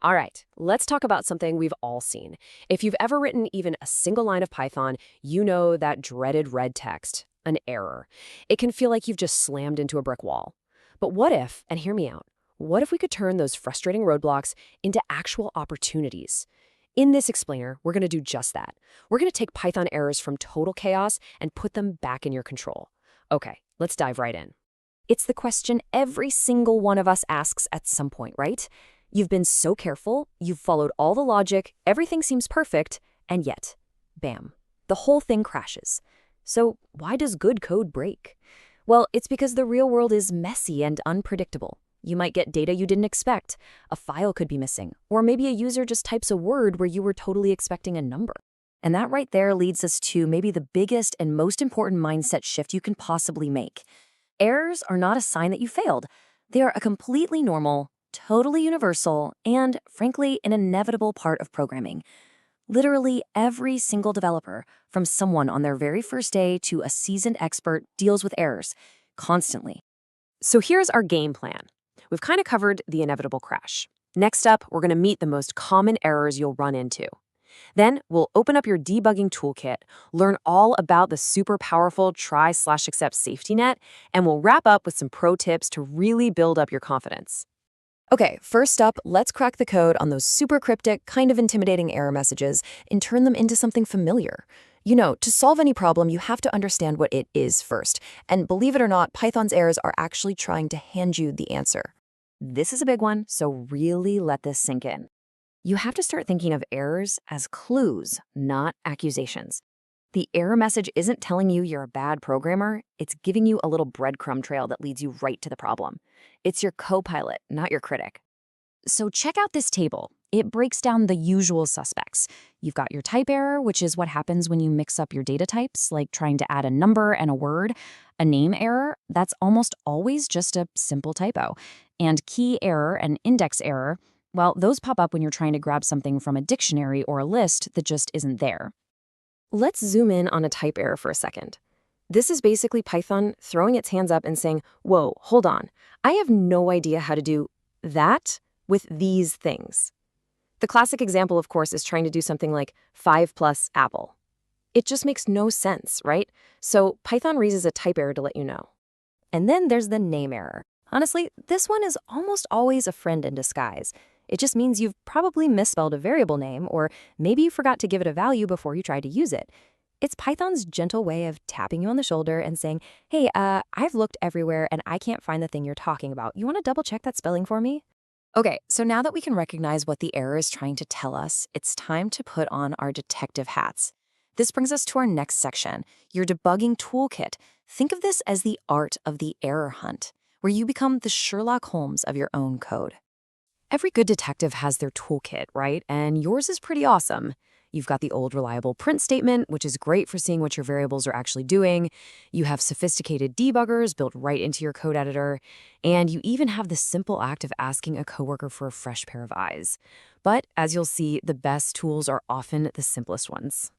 All right, let's talk about something we've all seen. If you've ever written even a single line of Python, you know that dreaded red text, an error. It can feel like you've just slammed into a brick wall. But what if, and hear me out, what if we could turn those frustrating roadblocks into actual opportunities? In this explainer, we're going to do just that. We're going to take Python errors from total chaos and put them back in your control. Okay, let's dive right in. It's the question every single one of us asks at some point, right? You've been so careful, you've followed all the logic, everything seems perfect, and yet, bam, the whole thing crashes. So why does good code break? Well, it's because the real world is messy and unpredictable. You might get data you didn't expect, a file could be missing, or maybe a user just types a word where you were totally expecting a number. And that right there leads us to maybe the biggest and most important mindset shift you can possibly make. Errors are not a sign that you failed. They are a completely normal, totally universal, and, frankly, an inevitable part of programming. Literally every single developer, from someone on their very first day to a seasoned expert, deals with errors, constantly. So here's our game plan. We've kind of covered the inevitable crash. Next up, we're going to meet the most common errors you'll run into. Then we'll open up your debugging toolkit, learn all about the super powerful try/except safety net, and we'll wrap up with some pro tips to really build up your confidence. Okay, first up, let's crack the code on those super cryptic, kind of intimidating error messages and turn them into something familiar. You know, to solve any problem, you have to understand what it is first. And believe it or not, Python's errors are actually trying to hand you the answer. This is a big one, so really let this sink in. You have to start thinking of errors as clues, not accusations. The error message isn't telling you you're a bad programmer, it's giving you a little breadcrumb trail that leads you right to the problem. It's your co-pilot, not your critic. So check out this table. It breaks down the usual suspects. You've got your type error, which is what happens when you mix up your data types, like trying to add a number and a word. A name error, that's almost always just a simple typo. And key error and index error, well, those pop up when you're trying to grab something from a dictionary or a list that just isn't there. Let's zoom in on a type error for a second. This is basically Python throwing its hands up and saying, whoa, hold on. I have no idea how to do that with these things. The classic example, of course, is trying to do something like 5 plus apple. It just makes no sense, right? So Python raises a type error to let you know. And then there's the name error. Honestly, this one is almost always a friend in disguise. It just means you've probably misspelled a variable name, or maybe you forgot to give it a value before you tried to use it. It's Python's gentle way of tapping you on the shoulder and saying, hey, I've looked everywhere and I can't find the thing you're talking about. You want to double check that spelling for me? Okay, so now that we can recognize what the error is trying to tell us, it's time to put on our detective hats. This brings us to our next section, your debugging toolkit. Think of this as the art of the error hunt, where you become the Sherlock Holmes of your own code. Every good detective has their toolkit, right? And yours is pretty awesome. You've got the old reliable print statement, which is great for seeing what your variables are actually doing. You have sophisticated debuggers built right into your code editor. And you even have the simple act of asking a coworker for a fresh pair of eyes. But as you'll see, the best tools are often the simplest ones.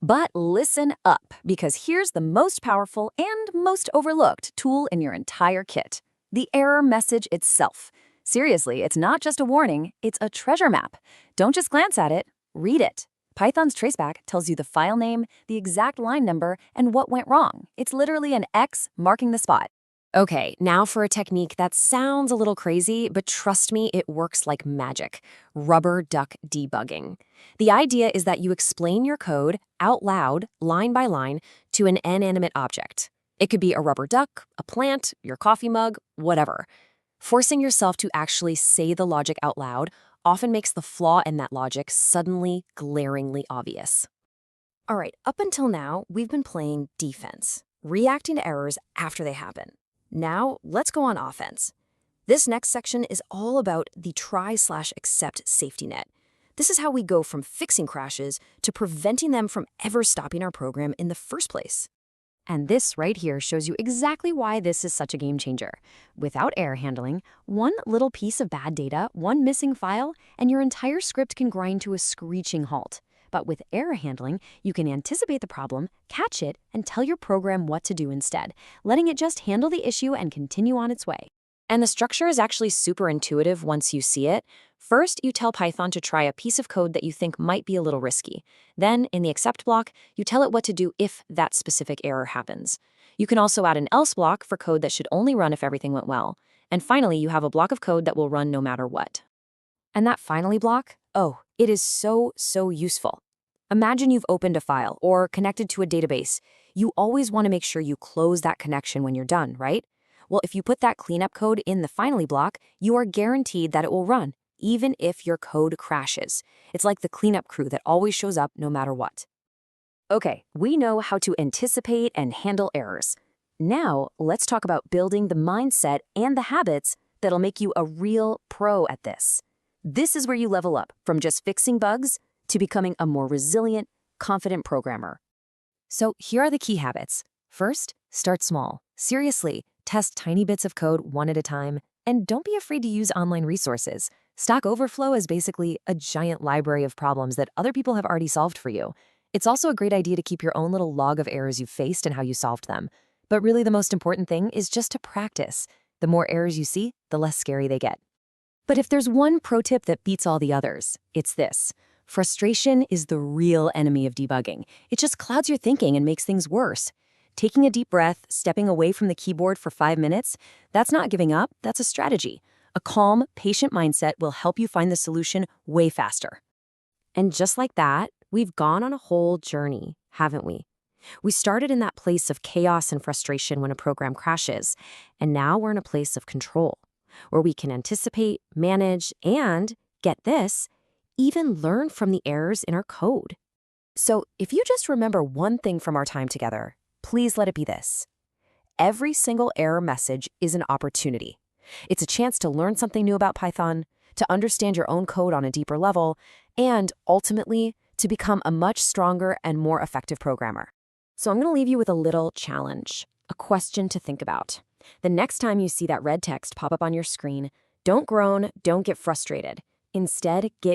But listen up, because here's the most powerful and most overlooked tool in your entire kit, the error message itself. Seriously, it's not just a warning, it's a treasure map. Don't just glance at it, read it. Python's traceback tells you the file name, the exact line number, and what went wrong. It's literally an X marking the spot. Okay, now for a technique that sounds a little crazy, but trust me, it works like magic. Rubber duck debugging. The idea is that you explain your code out loud, line by line, to an inanimate object. It could be a rubber duck, a plant, your coffee mug, whatever. Forcing yourself to actually say the logic out loud often makes the flaw in that logic suddenly, glaringly obvious. All right, up until now, we've been playing defense, reacting to errors after they happen. Now, let's go on offense. This next section is all about the try/except safety net. This is how we go from fixing crashes to preventing them from ever stopping our program in the first place. And this right here shows you exactly why this is such a game changer. Without error handling, one little piece of bad data, one missing file, and your entire script can grind to a screeching halt. But with error handling, you can anticipate the problem, catch it, and tell your program what to do instead, letting it just handle the issue and continue on its way. And the structure is actually super intuitive once you see it. First, you tell Python to try a piece of code that you think might be a little risky. Then, in the accept block, you tell it what to do if that specific error happens. You can also add an else block for code that should only run if everything went well. And finally, you have a block of code that will run no matter what. And that finally block? Oh, it is so useful. Imagine you've opened a file or connected to a database. You always want to make sure you close that connection when you're done, right? Well, if you put that cleanup code in the finally block, you are guaranteed that it will run, even if your code crashes. It's like the cleanup crew that always shows up no matter what. Okay, we know how to anticipate and handle errors. Now, let's talk about building the mindset and the habits that'll make you a real pro at this. This is where you level up from just fixing bugs to becoming a more resilient, confident programmer. So here are the key habits. First, start small. Seriously, test tiny bits of code one at a time, and don't be afraid to use online resources. Stack Overflow is basically a giant library of problems that other people have already solved for you. It's also a great idea to keep your own little log of errors you've faced and how you solved them. But really the most important thing is just to practice. The more errors you see, the less scary they get. But if there's one pro tip that beats all the others, it's this. Frustration is the real enemy of debugging. It just clouds your thinking and makes things worse. Taking a deep breath, stepping away from the keyboard for 5 minutes, that's not giving up, that's a strategy. A calm, patient mindset will help you find the solution way faster. And just like that, we've gone on a whole journey, haven't we? We started in that place of chaos and frustration when a program crashes, and now we're in a place of control, where we can anticipate, manage, and, get this, even learn from the errors in our code. So if you just remember one thing from our time together, please let it be this. Every single error message is an opportunity. It's a chance to learn something new about Python, to understand your own code on a deeper level, and ultimately, to become a much stronger and more effective programmer. So I'm going to leave you with a little challenge, a question to think about. The next time you see that red text pop up on your screen, don't groan, don't get frustrated. Instead, get